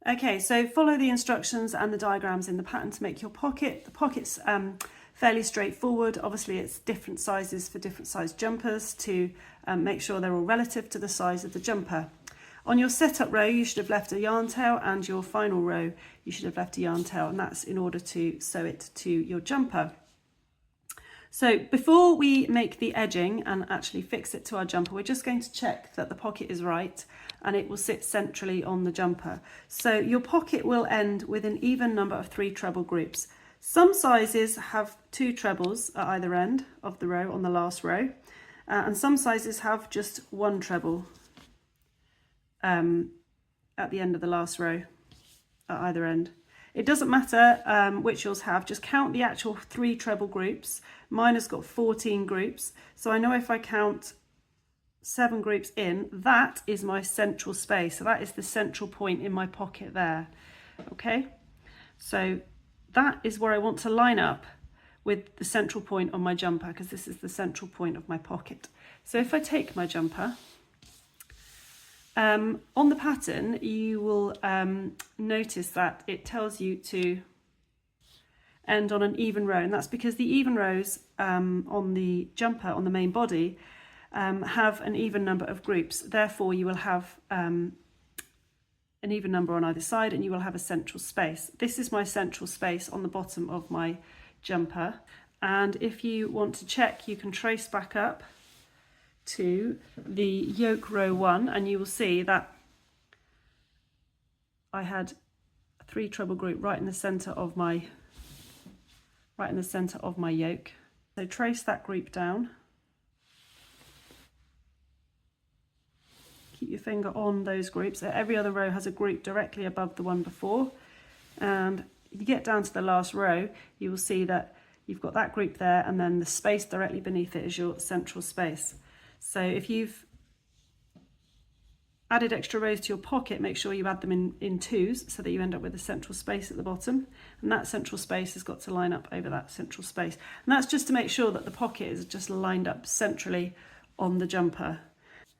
Okay, so follow the instructions and the diagrams in the pattern to make your pocket. The pocket's fairly straightforward. Obviously, it's different sizes for different size jumpers to make sure they're all relative to the size of the jumper. On your setup row, you should have left a yarn tail, and your final row, you should have left a yarn tail, and that's in order to sew it to your jumper. So before we make the edging and actually fix it to our jumper, we're just going to check that the pocket is right and it will sit centrally on the jumper. So your pocket will end with an even number of 3 treble groups. Some sizes have 2 trebles at either end of the row on the last row, and some sizes have just 1 treble at the end of the last row at either end. It doesn't matter which yours have, just count the actual 3 treble groups. Mine has got 14 groups, so I know if I count 7 groups in, that is my central space. So that is the central point in my pocket there. Okay, so that is where I want to line up with the central point on my jumper, because this is the central point of my pocket. So if I take my jumper, on the pattern, you will notice that it tells you to end on an even row, and that's because the even rows on the jumper, on the main body, have an even number of groups. Therefore, you will have an even number on either side, and you will have a central space. This is my central space on the bottom of my jumper, and if you want to check, you can trace back up to the yoke row 1, and you will see that I had a 3 treble group right in the center of my yoke. So trace that group down, keep your finger on those groups. Every other row has a group directly above the one before, and if you get down to the last row, you will see that you've got that group there, and then the space directly beneath it is your central space. So if you've added extra rows to your pocket, make sure you add them in twos so that you end up with a central space at the bottom, and that central space has got to line up over that central space, and that's just to make sure that the pocket is just lined up centrally on the jumper.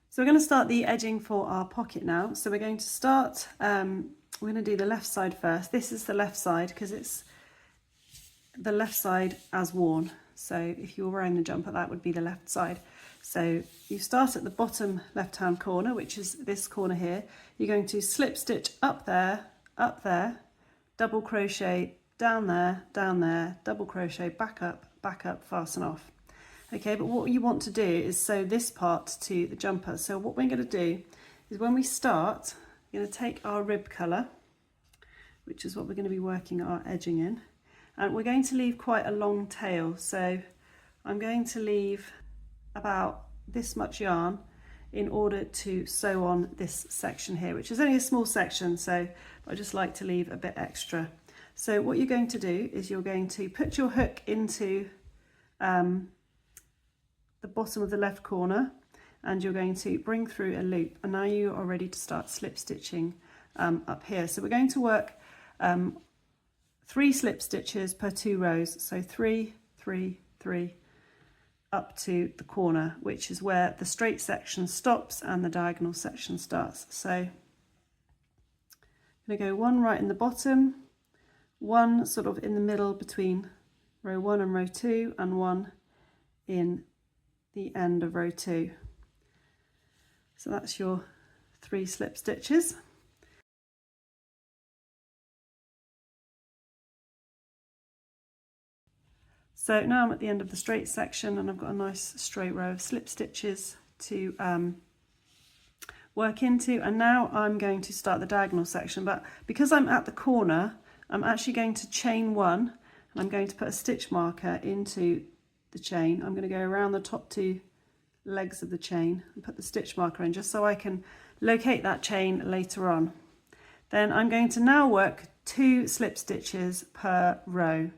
So we're going to start the edging for our pocket now. So we're going to start, we're going to do the left side first. This is the left side because it's the left side as worn. So if you were wearing the jumper, that would be the left side. So you start at the bottom left hand corner, which is this corner here. You're going to slip stitch up there, double crochet down there, double crochet back up, fasten off. Okay, but what you want to do is sew this part to the jumper. So what we're going to do is, when we start, we're going to take our rib colour, which is what we're going to be working our edging in, and we're going to leave quite a long tail. So I'm going to leave about this much yarn in order to sew on this section here, which is only a small section, so I just like to leave a bit extra. So what you're going to do is you're going to put your hook into the bottom of the left corner, and you're going to bring through a loop, and now you are ready to start slip stitching up here. So we're going to work 3 slip stitches per 2 rows, so 3, 3, 3, up to the corner, which is where the straight section stops and the diagonal section starts. So I'm going to go 1 right in the bottom, 1 sort of in the middle between row 1 and row 2, and 1 in the end of row 2. So that's your 3 slip stitches. So now I'm at the end of the straight section, and I've got a nice straight row of slip stitches to work into, and now I'm going to start the diagonal section. But because I'm at the corner, I'm actually going to chain 1, and I'm going to put a stitch marker into the chain. I'm going to go around the top 2 legs of the chain and put the stitch marker in, just so I can locate that chain later on. Then I'm going to now work 2 slip stitches per row,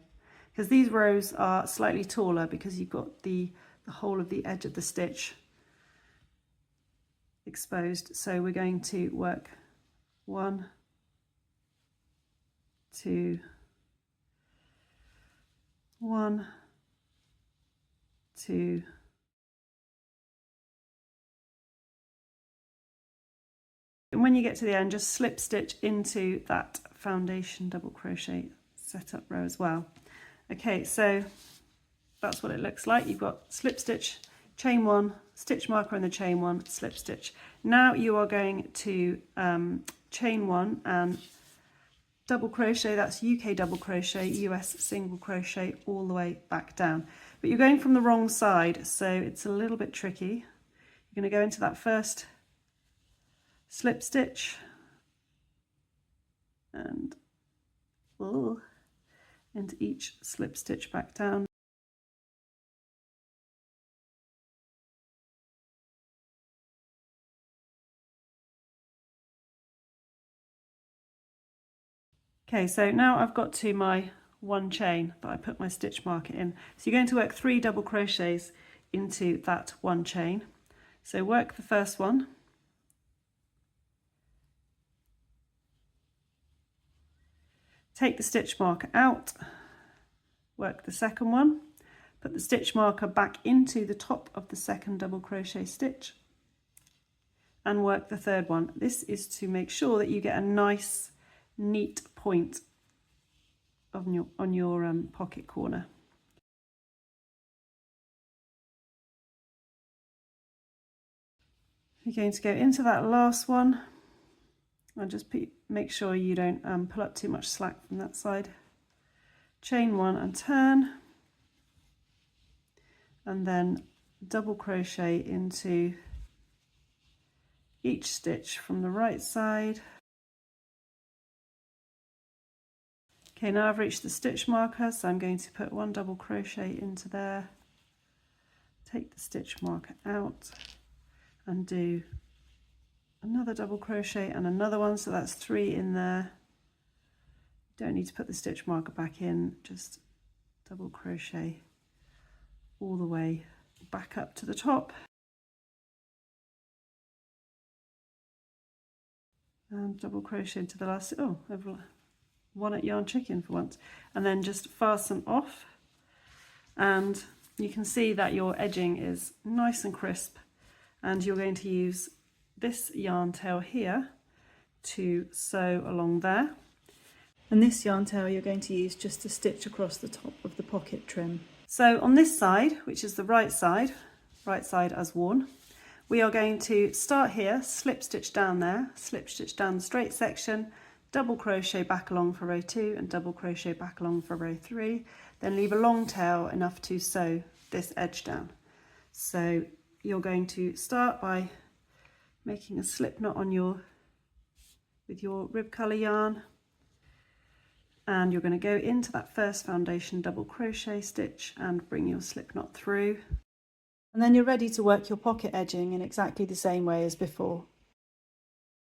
because these rows are slightly taller because you've got the whole of the edge of the stitch exposed. So we're going to work 1, 2, 1, 2, . and when you get to the end, just slip stitch into that foundation double crochet setup row as well. Okay, so that's what it looks like. You've got slip stitch, chain one, stitch marker in the chain one, slip stitch. Now you are going to chain one and double crochet. That's UK double crochet, US single crochet all the way back down. But you're going from the wrong side, so it's a little bit tricky. You're going to go into that first slip stitch and into each slip stitch back down. Okay, so now I've got to my one chain that I put my stitch marker in. So you're going to work 3 double crochets into that one chain. So work the first one. Take the stitch marker out, work the second one, put the stitch marker back into the top of the second double crochet stitch and work the third one. This is to make sure that you get a nice neat point on your pocket corner. You're going to go into that last one and just make sure you don't pull up too much slack from that side. Chain one and turn, and then double crochet into each stitch from the right side. Okay, now I've reached the stitch marker, so I'm going to put 1 double crochet into there, take the stitch marker out and do another double crochet and another one, so that's 3 in there. Don't need to put the stitch marker back in, just double crochet all the way back up to the top. And double crochet into the last, I've one at Yarn Chicken for once, and then just fasten off, and you can see that your edging is nice and crisp, and you're going to use this yarn tail here to sew along there, and this yarn tail you're going to use just to stitch across the top of the pocket trim. So on this side, which is the right side as worn, we are going to start here, slip stitch down there, slip stitch down the straight section, double crochet back along for row 2 and double crochet back along for row 3, then leave a long tail enough to sew this edge down. So you're going to start by making a slip knot on with your rib colour yarn, and you're going to go into that first foundation double crochet stitch and bring your slip knot through, and then you're ready to work your pocket edging in exactly the same way as before.